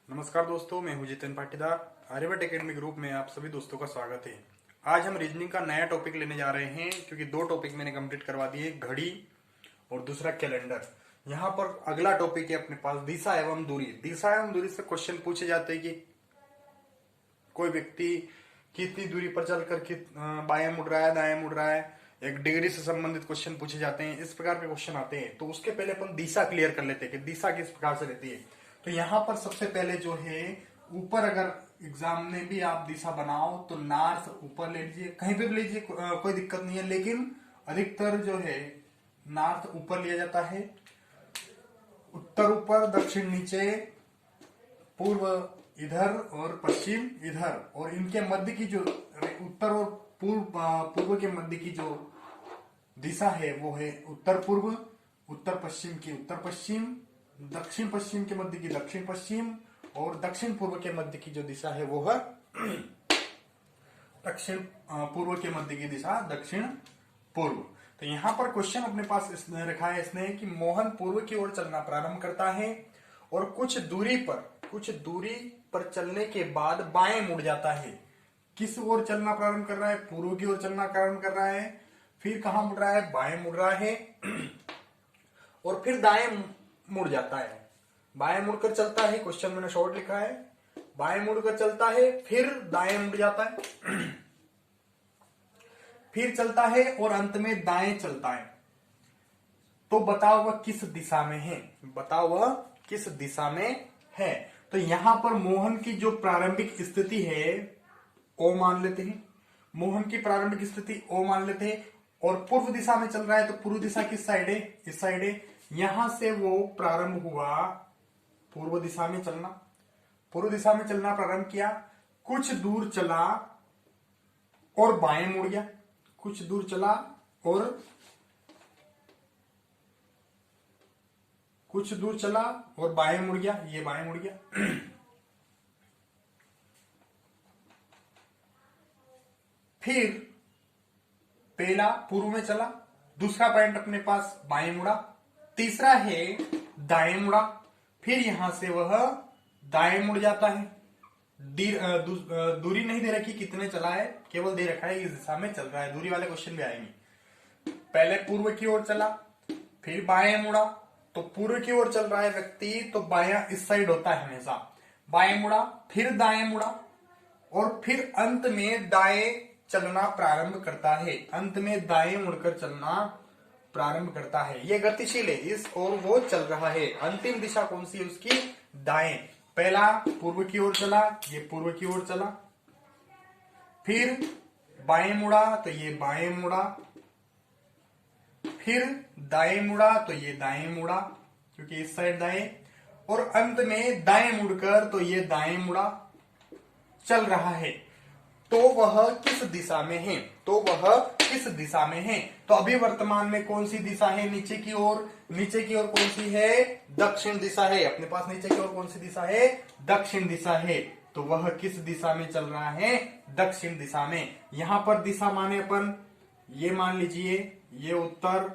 नमस्कार दोस्तों, मैं हूं जितेन पाटीदार। आर्यभट्ट एकेडमी ग्रुप में आप सभी दोस्तों का स्वागत है। आज हम रीजनिंग का नया टॉपिक लेने जा रहे हैं क्योंकि दो टॉपिक मैंने कंप्लीट करवा दिए, घड़ी और दूसरा कैलेंडर। यहाँ पर अगला टॉपिक है अपने पास दिशा एवं दूरी। दिशा एवं दूरी से क्वेश्चन पूछे जाते हैं कि कोई व्यक्ति कितनी दूरी पर चलकर बाएं मुड़ रहा है, दाएं मुड़ रहा है। एक डिग्री से संबंधित क्वेश्चन पूछे जाते हैं, इस प्रकार के क्वेश्चन आते हैं। तो उसके पहले अपन दिशा क्लियर कर लेते हैं कि दिशा किस प्रकार से रहती है। तो यहाँ पर सबसे पहले जो है, ऊपर अगर एग्जाम में भी आप दिशा बनाओ तो नॉर्थ ऊपर ले लीजिए, कहीं पे भी लीजिए, कोई दिक्कत नहीं है। लेकिन अधिकतर जो है नॉर्थ ऊपर लिया जाता है, उत्तर ऊपर, दक्षिण नीचे, पूर्व इधर और पश्चिम इधर। और इनके मध्य की जो उत्तर और पूर्व के मध्य की जो दिशा है वो है उत्तर पूर्व, उत्तर पश्चिम की उत्तर पश्चिम, दक्षिण पश्चिम के मध्य की दक्षिण पश्चिम और दक्षिण पूर्व के मध्य की जो दिशा है वो है दक्षिण पूर्व के मध्य की दिशा दक्षिण पूर्व। तो यहाँ पर क्वेश्चन अपने पास इसने रखा है इसने कि मोहन पूर्व की ओर चलना प्रारंभ करता है और कुछ दूरी पर चलने के बाद बाएं मुड़ जाता है। किस ओर चलना प्रारंभ कर रहा है? पूर्व की ओर चलना प्रारंभ कर रहा है। फिर कहां मुड़ रहा है? बाएं मुड़ रहा है और फिर दाएं मुड़ जाता है। बाएं मुड़कर चलता है, क्वेश्चन मैंने शॉर्ट लिखा है, बाएं मुड़कर चलता है, फिर दाएं मुड़ जाता है, फिर चलता है और अंत में दाएं चलता है। तो बताओ वह किस दिशा में है? बताओ वह किस दिशा में है? तो यहां पर मोहन की जो प्रारंभिक स्थिति है ओ मान लेते हैं। मोहन की प्रारंभिक स्थिति ओ मान लेते हैं और पूर्व दिशा में चल रहा है। तो पूर्व दिशा किस साइड है? इस साइड है। यहां से वो प्रारंभ हुआ पूर्व दिशा में चलना, पूर्व दिशा में चलना प्रारंभ किया, कुछ दूर चला और बाएं मुड़ गया, कुछ दूर चला और कुछ दूर चला और बाएं मुड़ गया, ये बाएं मुड़ गया। फिर पहला पूर्व में चला, दूसरा पॉइंट अपने पास बाएं मुड़ा, तीसरा है दाएं मुड़ा, फिर यहां से वह दाएं मुड़ जाता है। दूरी नहीं दे रखी कितने चला है, केवल दे रखा है इस दिशा में चल रहा है। दूरी वाले क्वेश्चन भी आएंगे। पहले पूर्व की ओर चला, फिर बाएं मुड़ा। तो पूर्व की ओर चल रहा है व्यक्ति तो बायां इस साइड होता है हमेशा। बाएं मुड़ा, फिर दाएं मुड़ा और फिर अंत में दाएं चलना प्रारंभ करता है। अंत में दाएं मुड़कर चलना प्रारंभ करता है। ये गतिशील है, इस और वो चल रहा है। अंतिम दिशा कौन सी है उसकी? दाएं। पहला पूर्व की ओर चला, ये पूर्व की ओर चला, फिर बाएं मुड़ा तो ये बाएं मुड़ा, फिर दाएं मुड़ा तो ये दाएं मुड़ा क्योंकि इस साइड दाएं, और अंत में दाएं मुड़कर तो ये दाएं मुड़ा चल रहा है। तो वह किस दिशा में है? तो वह किस दिशा में है? तो अभी वर्तमान में कौन सी दिशा है? नीचे की ओर। नीचे की ओर कौन सी है? दक्षिण दिशा है। अपने पास नीचे की ओर कौन सी दिशा है? दक्षिण दिशा है। तो वह किस दिशा में चल रहा है? दक्षिण दिशा में। यहां पर दिशा माने अपन ये मान लीजिए, ये उत्तर,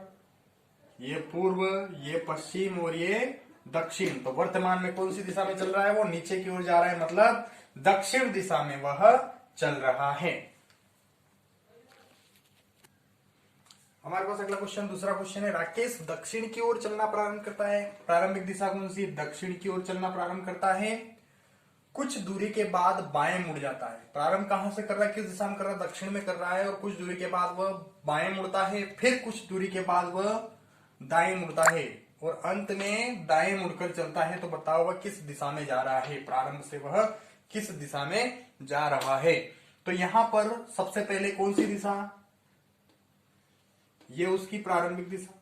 ये पूर्व, ये पश्चिम और ये दक्षिण। तो वर्तमान में कौन सी दिशा में चल रहा है? वो नीचे की ओर जा रहा है, मतलब दक्षिण दिशा में वह चल रहा है। हमारे पास अगला क्वेश्चन, दूसरा क्वेश्चन है, राकेश दक्षिण की ओर चलना प्रारंभ करता है। प्रारंभिक दिशा कौन सी? दक्षिण की ओर चलना प्रारंभ करता है, कुछ दूरी के बाद बाएं मुड़ जाता है। प्रारंभ कहां से कर रहा है? किस दिशा में कर रहा है? दक्षिण में कर रहा है। और कुछ दूरी के बाद वह बाएं मुड़ता है, फिर कुछ दूरी के बाद वह दाएं मुड़ता है और अंत में दाएं मुड़कर चलता है। तो बताओ वह किस दिशा में जा रहा है? प्रारंभ से वह किस दिशा में जा रहा है? तो यहां पर सबसे पहले कौन सी दिशा? ये उसकी प्रारंभिक दिशा,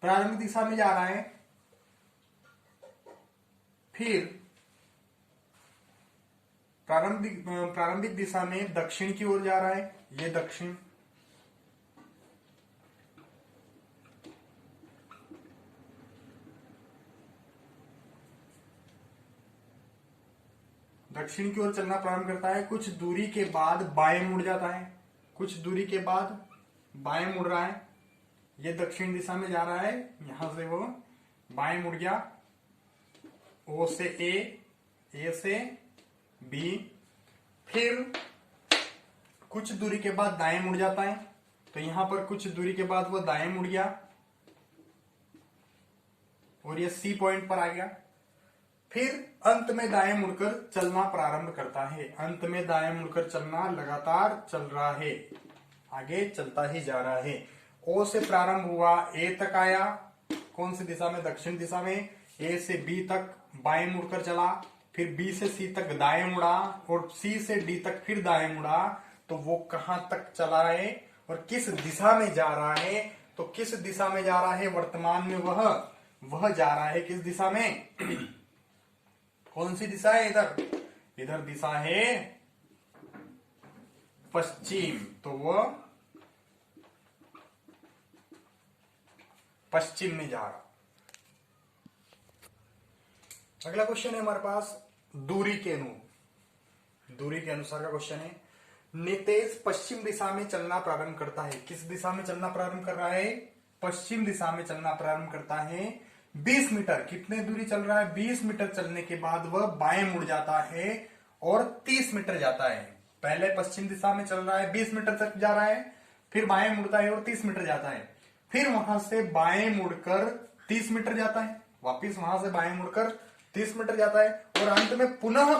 प्रारंभिक दिशा में जा रहा है। फिर प्रारंभिक दिशा में दक्षिण की ओर जा रहा है, ये दक्षिण, दक्षिण की ओर चलना प्रारंभ करता है, कुछ दूरी के बाद बाएं मुड़ जाता है, कुछ दूरी के बाद बाएं मुड़ रहा है, ये दक्षिण दिशा में जा रहा है, यहां से वो बाएं मुड़ गया, ओ से ए से बी, फिर कुछ दूरी के बाद दाएं मुड़ जाता है, तो यहां पर कुछ दूरी के बाद वो दाएं मुड़ गया और ये सी पॉइंट पर आ गया। फिर अंत में दाएं मुड़कर चलना प्रारंभ करता है। अंत में दाएं मुड़कर चलना लगातार चल रहा है, आगे चलता ही जा रहा है। ओ से प्रारंभ हुआ, ए तक आया, कौन सी दिशा में? दक्षिण दिशा में। ए से बी तक बाएं मुड़कर चला, फिर बी से सी तक दाएं मुड़ा और सी से डी तक फिर दाएं मुड़ा। तो वो कहां तक चला है और किस दिशा में जा रहा है? तो किस दिशा में जा रहा है वर्तमान में? वह जा रहा है किस दिशा में? कौन सी दिशा है? इधर दिशा है पश्चिम, तो वह पश्चिम में जा रहा। अगला क्वेश्चन है हमारे पास दूरी के अनुसार का क्वेश्चन है। नितेश पश्चिम दिशा में चलना प्रारंभ करता है। किस दिशा में चलना प्रारंभ कर रहा है? पश्चिम दिशा में चलना प्रारंभ करता है। 20 मीटर, कितने दूरी चल रहा है? 20 मीटर चलने के बाद वह बाएं मुड़ जाता है और 30 मीटर जाता है। पहले पश्चिम दिशा में चल रहा है, 20 मीटर तक जा रहा है, फिर बाएं मुड़ता है और 30 मीटर जाता है। फिर वहां से बाएं मुड़कर 30 मीटर जाता है, वापिस वहां से बाएं मुड़कर 30 मीटर जाता है और अंत में पुनः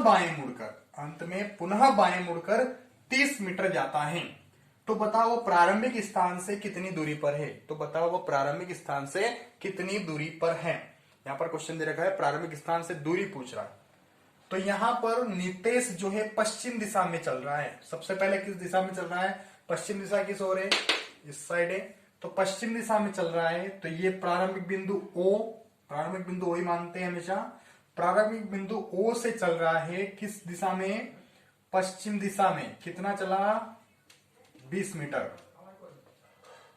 बाएं मुड़कर 30 मीटर जाता है। तो बताओ वो प्रारंभिक स्थान से कितनी दूरी पर है? तो बताओ वो प्रारंभिक स्थान से कितनी दूरी पर है? यहां पर क्वेश्चन दे रखा है, प्रारंभिक स्थान से दूरी पूछ रहा है। तो यहां पर नितेश जो है पश्चिम दिशा में चल रहा है। सबसे पहले किस दिशा में चल रहा है? पश्चिम दिशा किस ओर है? इस साइड है, तो पश्चिम दिशा में चल रहा है। तो ये प्रारंभिक बिंदु ओ ही मानते हैं हमेशा। प्रारंभिक बिंदु ओ से चल रहा है किस दिशा में? पश्चिम दिशा में। कितना चला? 20 मीटर।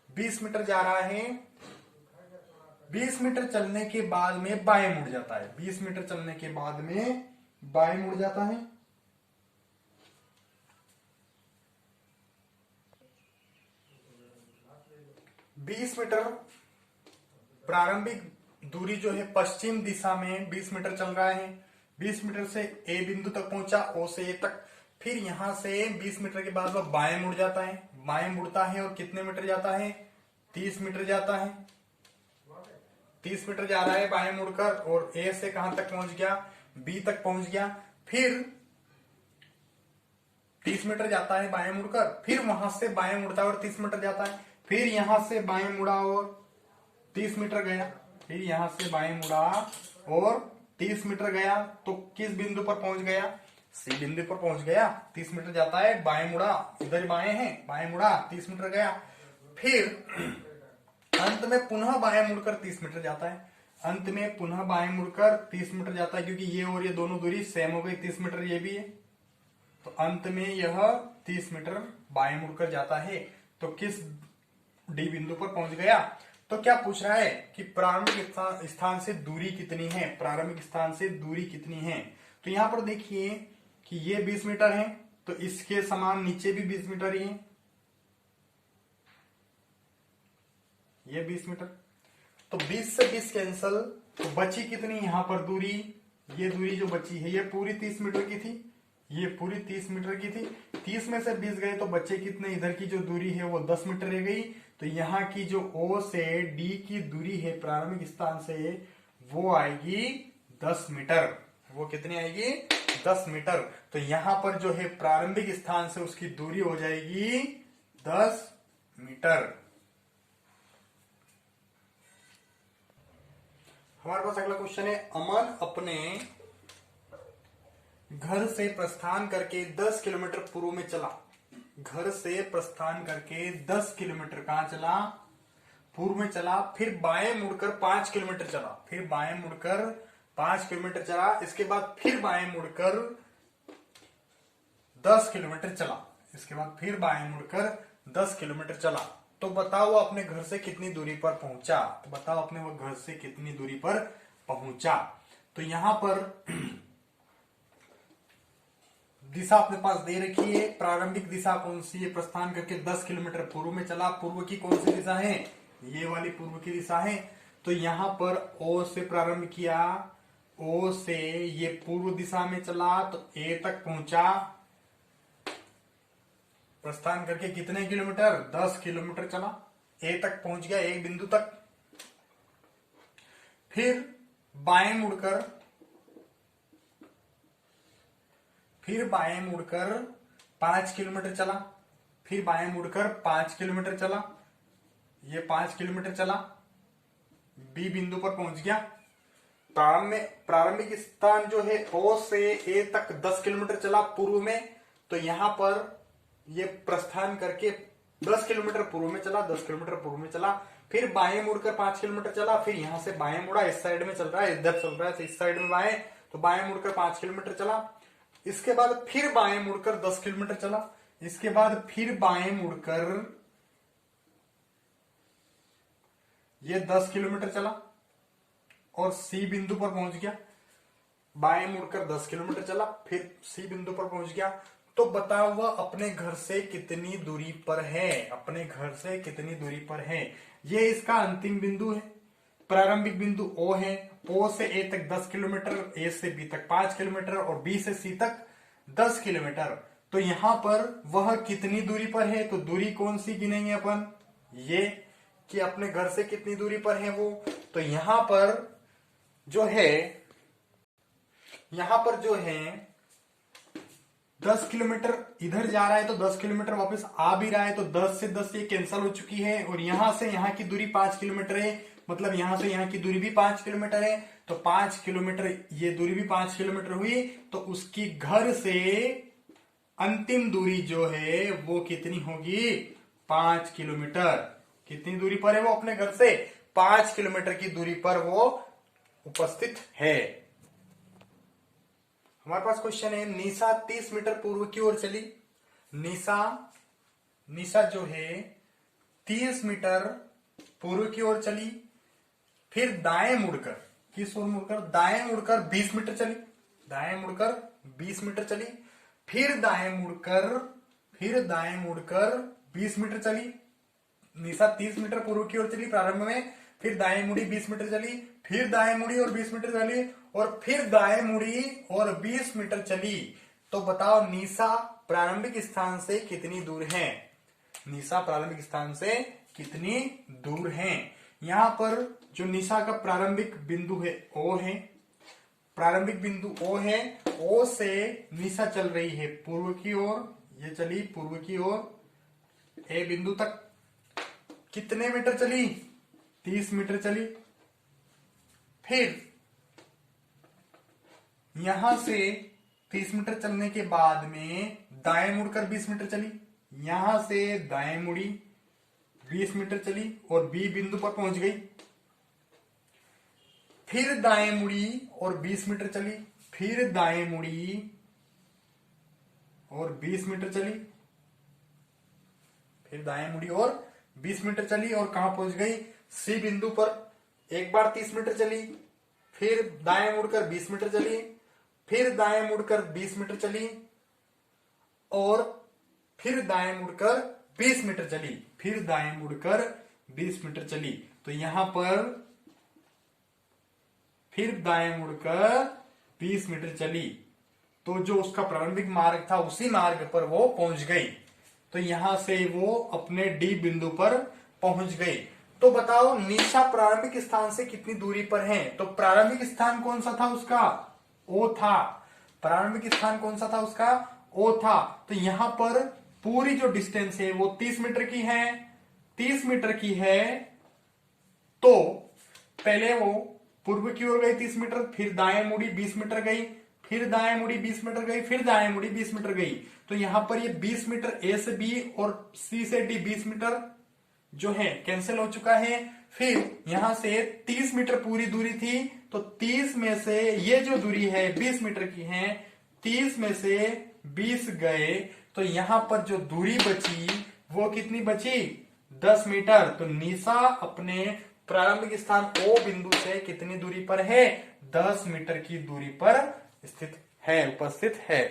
20 मीटर जा रहा है। 20 मीटर चलने के बाद में बाएं मुड़ जाता है। 20 मीटर चलने के बाद में बाएं मुड़ जाता है। बीस मीटर प्रारंभिक दूरी जो है पश्चिम दिशा में 20 मीटर चल रहा है। 20 मीटर से ए बिंदु तक पहुंचा, ओ से ए तक। फिर यहां से 20 मीटर के बाद वह बाएं मुड़ जाता है। बाएं मुड़ता है और कितने मीटर जाता है? 30 मीटर जाता है। 30 मीटर जा रहा है बाएं मुड़कर और ए से कहां तक पहुंच गया? बी तक पहुंच गया। फिर 30 मीटर जाता है बाएं मुड़कर, फिर वहां से बाएं मुड़ता है और 30 मीटर जाता है। फिर यहां से बाएं मुड़ा और 30 मीटर गया। फिर यहां से बाएं मुड़ा और 30 मीटर गया, तो किस बिंदु पर पहुंच गया? सी बिंदु पर पहुंच गया। 30 मीटर जाता है, बाएं मुड़ा, इधर बाएं है, बाएं मुड़ा, 30 मीटर गया। फिर अंत में पुनः बाएं मुड़कर 30 मीटर जाता है। अंत में पुनः बाएं मुड़कर 30 मीटर जाता है, क्योंकि ये और ये दोनों दूरी सेम हो गई। 30 मीटर ये भी है, तो अंत में यह 30 मीटर बाएं मुड़कर जाता है। तो किस डी बिंदु पर पहुंच गया? तो क्या पूछ रहा है कि प्रारंभिक स्थान से दूरी कितनी है? प्रारंभिक स्थान से दूरी कितनी है? तो यहां पर देखिए कि ये 20 मीटर है, तो इसके समान नीचे भी 20 मीटर ही है। ये 20 मीटर, तो 20 से 20 कैंसल, तो बची कितनी यहां पर दूरी? ये दूरी जो बची है ये पूरी 30 मीटर की थी, ये पूरी 30 मीटर की थी। 30 में से 20 गए तो बचे कितने? इधर की जो दूरी है वो 10 मीटर रह गई। तो यहाँ की जो O से D की दूरी है प्रारंभिक स्थान से, वो आएगी 10 मीटर। वो कितनी आएगी? 10 मीटर। तो यहां पर जो है प्रारंभिक स्थान से उसकी दूरी हो जाएगी 10 मीटर। हमारे पास अगला क्वेश्चन है, अमन अपने घर से प्रस्थान करके 10 किलोमीटर पूर्व में चला। घर से प्रस्थान करके 10 किलोमीटर कहां चला? पूर्व में चला। फिर बाएं मुड़कर 5 किलोमीटर चला। फिर बाएं मुड़कर 5 किलोमीटर चला। इसके बाद फिर बाएं मुड़कर 10 किलोमीटर चला। इसके बाद फिर बाएं मुड़कर 10 किलोमीटर चला। तो बताओ वो अपने घर से कितनी दूरी पर पहुंचा? तो बताओ अपने वो घर से कितनी दूरी पर पहुंचा? तो यहां पर दिशा अपने पास दे रखी है। प्रारंभिक दिशा कौन सी है? प्रस्थान करके 10 किलोमीटर पूर्व में चला। पूर्व की कौन सी दिशा है? ये वाली पूर्व की दिशा है। तो यहां पर O से प्रारंभ किया, ओ से ये पूर्व दिशा में चला तो ए तक पहुंचा, प्रस्थान करके कितने किलोमीटर? 10 किलोमीटर चला, ए तक पहुंच गया, एक बिंदु तक। फिर बाएं मुड़कर 5 किलोमीटर चला, फिर बाएं मुड़कर 5 किलोमीटर चला, ये 5 किलोमीटर चला, बी बिंदु पर पहुंच गया। प्रारंभिक स्थान जो है ओ से ए तक 10 किलोमीटर चला पूर्व में, तो यहां पर ये प्रस्थान करके 10 किलोमीटर पूर्व में चला, 10 किलोमीटर पूर्व में चला, फिर बाएं मुड़कर 5 किलोमीटर चला, फिर यहां से बाएं मुड़ा, इस साइड में चल रहा है, इधर चल रहा है, तो इस साइड में बाएं, तो बाएं मुड़कर 5 किलोमीटर चला। इसके बाद फिर बाएं मुड़कर 10 किलोमीटर चला, इसके बाद फिर बाएं मुड़कर ये 10 किलोमीटर चला और सी बिंदु पर पहुंच गया। बाएं मुड़कर 10 किलोमीटर चला, फिर सी बिंदु पर पहुंच गया। तो बताओ वह अपने घर से कितनी दूरी पर है? अपने घर से कितनी दूरी पर है? ये इसका अंतिम बिंदु है। प्रारंभिक बिंदु ओ है, ओ से ए तक 10 किलोमीटर, ए से बी तक 5 किलोमीटर और बी से सी तक 10 किलोमीटर। तो यहां पर वह कितनी दूरी पर है? तो दूरी कौन सी गिनेंगे अपन? ये कि अपने घर से कितनी दूरी पर है वो। तो यहां पर जो है 10 किलोमीटर इधर जा रहा है, तो 10 किलोमीटर वापस आ भी रहा है, तो 10 से 10 ये कैंसिल हो चुकी है। और यहां से यहां की दूरी 5 किलोमीटर है, मतलब यहां से यहां की दूरी भी 5 किलोमीटर है, तो 5 किलोमीटर, ये दूरी भी 5 किलोमीटर हुई। तो उसकी घर से अंतिम दूरी जो है वो कितनी होगी? 5 किलोमीटर। कितनी दूरी पर है वो अपने घर से? 5 किलोमीटर की दूरी पर वो उपस्थित है। हमारे पास क्वेश्चन है, निशा 30 मीटर पूर्व की ओर चली। निशा जो है 30 मीटर पूर्व की ओर चली, फिर दाएं मुड़कर, किस ओर मुड़कर? दाएं मुड़कर 20 मीटर चली, दाएं मुड़कर 20 मीटर चली, फिर दाएं मुड़कर 20 मीटर चली। निशा 30 मीटर पूर्व की ओर चली प्रारंभ में, फिर दाएं मुड़ी 20 मीटर चली, फिर दाएं मुड़ी और 20 मीटर चली, और फिर दाएं मुड़ी और 20 मीटर चली। तो बताओ निशा प्रारंभिक स्थान से कितनी दूर है? निशा प्रारंभिक स्थान से कितनी दूर है? यहां पर जो निशा का प्रारंभिक बिंदु है ओ है, प्रारंभिक बिंदु ओ है, ओ से निशा चल रही है पूर्व की ओर, ये चली पूर्व की ओर ए बिंदु तक। कितने मीटर चली? 30 मीटर चली। फिर यहां से 30 मीटर चलने के बाद में दाएं मुड़कर 20 मीटर चली, यहां से दाएं मुड़ी 20 मीटर चली और बी बिंदु पर पहुंच गई। फिर दाएं मुड़ी और 20 मीटर चली, फिर दाएं मुड़ी और 20 मीटर चली, फिर दाएं मुड़ी और 20 मीटर चली और कहां पहुंच गई? सी बिंदु पर। एक बार 30 मीटर चली, फिर दाएं मुड़कर 20 मीटर चली, फिर दाएं मुड़कर 20 मीटर चली और फिर दाएं मुड़कर 20 मीटर चली, फिर दाएं मुड़कर 20 मीटर चली। तो यहां पर फिर दाएं मुड़कर 20 मीटर चली, तो जो उसका प्रारंभिक मार्ग था उसी मार्ग पर वो पहुंच गई। तो यहां से वो अपने डी बिंदु पर पहुंच गई। तो बताओ निशा प्रारंभिक स्थान से कितनी दूरी पर है? तो प्रारंभिक स्थान कौन सा था उसका? ओ था। प्रारंभिक स्थान कौन सा था उसका? ओ था। तो यहां पर पूरी जो डिस्टेंस है वो 30 मीटर की है, 30 मीटर की है। तो पहले वो पूर्व की ओर गई 30 मीटर, फिर दाएं मुड़ी 20 मीटर गई, फिर दाएं मुड़ी 20 मीटर गई, फिर दाएं मुड़ी 20 मीटर गई। तो यहां पर ये 20 मीटर ए से बी और सी से डी 20 मीटर जो है कैंसिल हो चुका है। फिर यहां से 30 मीटर पूरी दूरी थी, तो 30 में से ये जो दूरी है 20 मीटर की है, 30 में से 20 गए, तो यहां पर जो दूरी बची वो कितनी बची? 10 मीटर। तो निशा अपने प्रारंभिक स्थान ओ बिंदु से कितनी दूरी पर है? 10 मीटर की दूरी पर स्थित है, उपस्थित है।